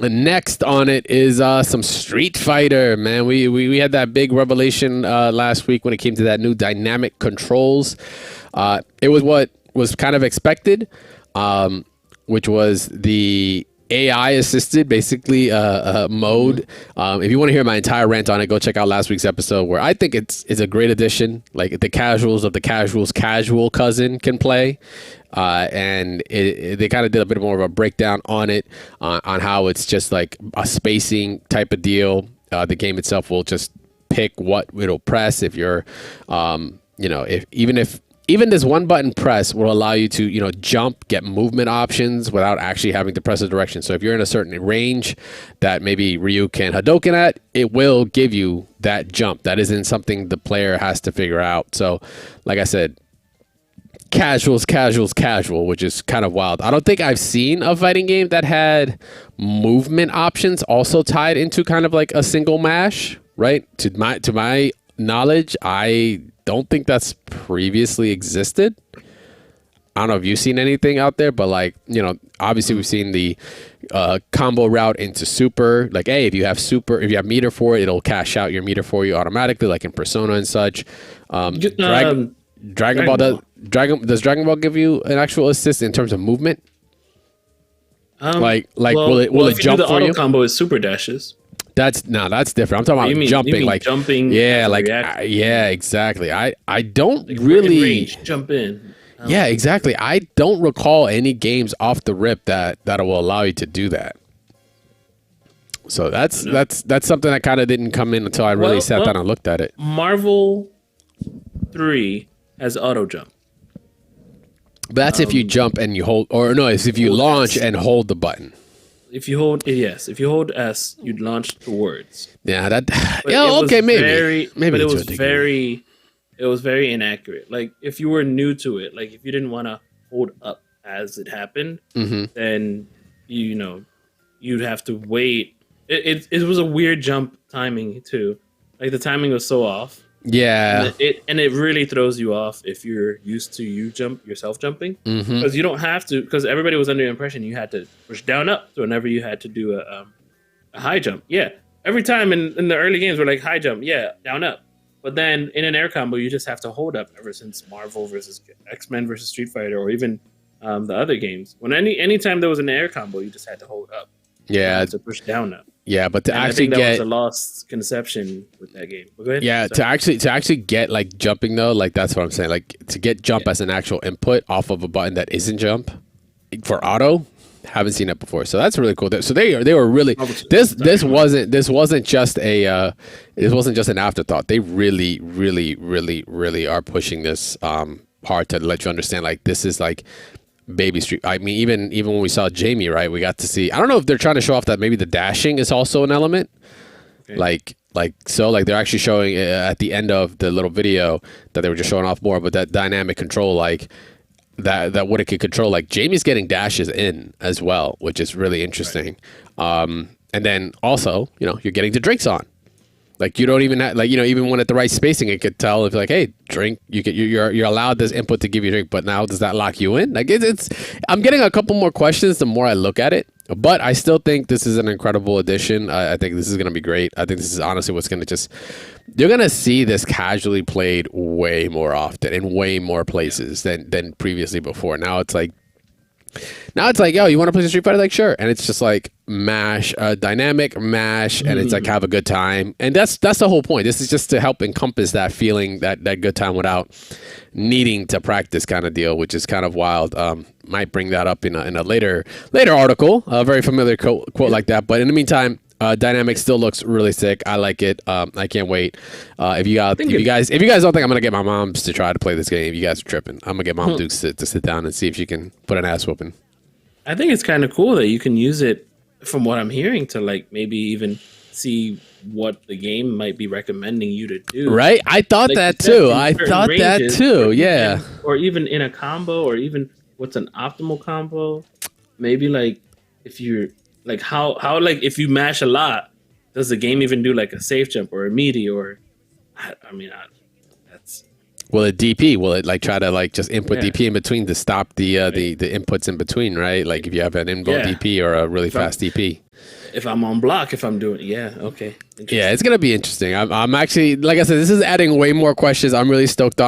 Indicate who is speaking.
Speaker 1: Next on it is some Street Fighter, man. We had that big revelation last week when it came to that new dynamic controls. It was what was kind of expected, which was the AI assisted basically mode. If you want to hear my entire rant on it, go check out last week's episode where I think it's a great addition. Like the casuals of the casuals casual cousin can play. And they kind of did a bit more of a breakdown on it, on how it's just like a spacing type of deal. The game itself will just pick what it'll press if you're, if even this one button press will allow you to, jump, get movement options without actually having to press a direction. So if you're in a certain range that maybe Ryu can Hadouken at, it will give you that jump. That isn't something the player has to figure out. So like I said, casual, which is kind of wild. I don't think I've seen a fighting game that had movement options also tied into kind of like a single mash, right? To my knowledge, I don't think that's previously existed. I don't know if you've seen anything out there, but like, obviously we've seen the combo route into super. Like, hey, if you have meter for it, it'll cash out your meter for you automatically, like in Persona and such. Dragon Ball does Dragon Ball give you an actual assist in terms of movement? Will it jump
Speaker 2: the
Speaker 1: for
Speaker 2: auto
Speaker 1: you?
Speaker 2: Combo is super dashes.
Speaker 1: That's different. I'm talking about jumping, like
Speaker 2: jumping.
Speaker 1: Yeah, yeah, exactly. I don't really
Speaker 2: range, jump in.
Speaker 1: Yeah, exactly. I don't recall any games off the rip that will allow you to do that. So that's something that kind of didn't come in until I really sat down and looked at it.
Speaker 2: Marvel 3 has auto jump.
Speaker 1: But that's if you jump and you hold, or no, it's if you launch and hold the button.
Speaker 2: If you hold S, you'd launch towards.
Speaker 1: Yeah,
Speaker 2: maybe.
Speaker 1: But
Speaker 2: it was very inaccurate. Like if you were new to it, like if you didn't want to hold up as it happened, then you'd have to wait. It was a weird jump timing too. Like the timing was so off.
Speaker 1: Yeah,
Speaker 2: and it really throws you off if you're used to yourself jumping, because you don't have to. Because everybody was under the impression you had to push down up whenever you had to do a high jump. Yeah, every time in the early games we're like high jump, yeah, down up. But then in an air combo you just have to hold up. Ever since Marvel versus X-Men versus Street Fighter, or even the other games, when anytime there was an air combo, you just had to hold up.
Speaker 1: Yeah,
Speaker 2: to push down up.
Speaker 1: Yeah, but
Speaker 2: I think that was a lost conception with that game. But go ahead.
Speaker 1: Yeah, to actually get like jumping though, like that's what I'm saying. Like to get jump as an actual input off of a button that isn't jump for auto, haven't seen it before. So that's really cool. So they were really this wasn't just an afterthought. They really are pushing this hard to let you understand like this is like baby Street. I mean, even when we saw Jamie, right, we got to see. I don't know if they're trying to show off that maybe the dashing is also an element. Okay. Like they're actually showing at the end of the little video that they were just showing off more, but that dynamic control, like that what it could control. Like Jamie's getting dashes in as well, which is really interesting. Right. And then also, you're getting the drinks on. Like you don't even have, like, even when at the right spacing, it could tell if like, hey, drink, you're allowed this input to give you a drink, but now does that lock you in? Like I'm getting a couple more questions the more I look at it, but I still think this is an incredible addition. I think this is going to be great. I think this is honestly what's going to you're going to see this casually played way more often in way more places than previously before. Now it's like, yo, you want to play Street Fighter? Like, sure. And it's just like mash, dynamic mash, and it's like have a good time. And that's the whole point. This is just to help encompass that feeling, that good time without needing to practice kind of deal, which is kind of wild. Might bring that up in a later article, a very familiar quote like that. But in the meantime, dynamic still looks really sick. I like it. I can't wait. If you guys don't think I'm gonna get my moms to try to play this game, you guys are tripping. I'm gonna get Mom Dukes to sit down and see if she can put an ass whooping.
Speaker 2: I think it's kind of cool that you can use it, from what I'm hearing, to like maybe even see what the game might be recommending you to do.
Speaker 1: Right? I thought that too. Yeah.
Speaker 2: Or even in a combo, or even what's an optimal combo. Maybe like if you're like how like if you mash a lot, does the game even do like a safe jump or a meaty, or that's.
Speaker 1: Will it DP? Will it like try to like just input DP in between to stop the inputs in between, right? Like if you have an inbuilt DP or a really fast DP.
Speaker 2: if I'm on block, if I'm doing, okay.
Speaker 1: Yeah, it's gonna be interesting. I'm actually, like I said, this is adding way more questions. I'm really stoked on.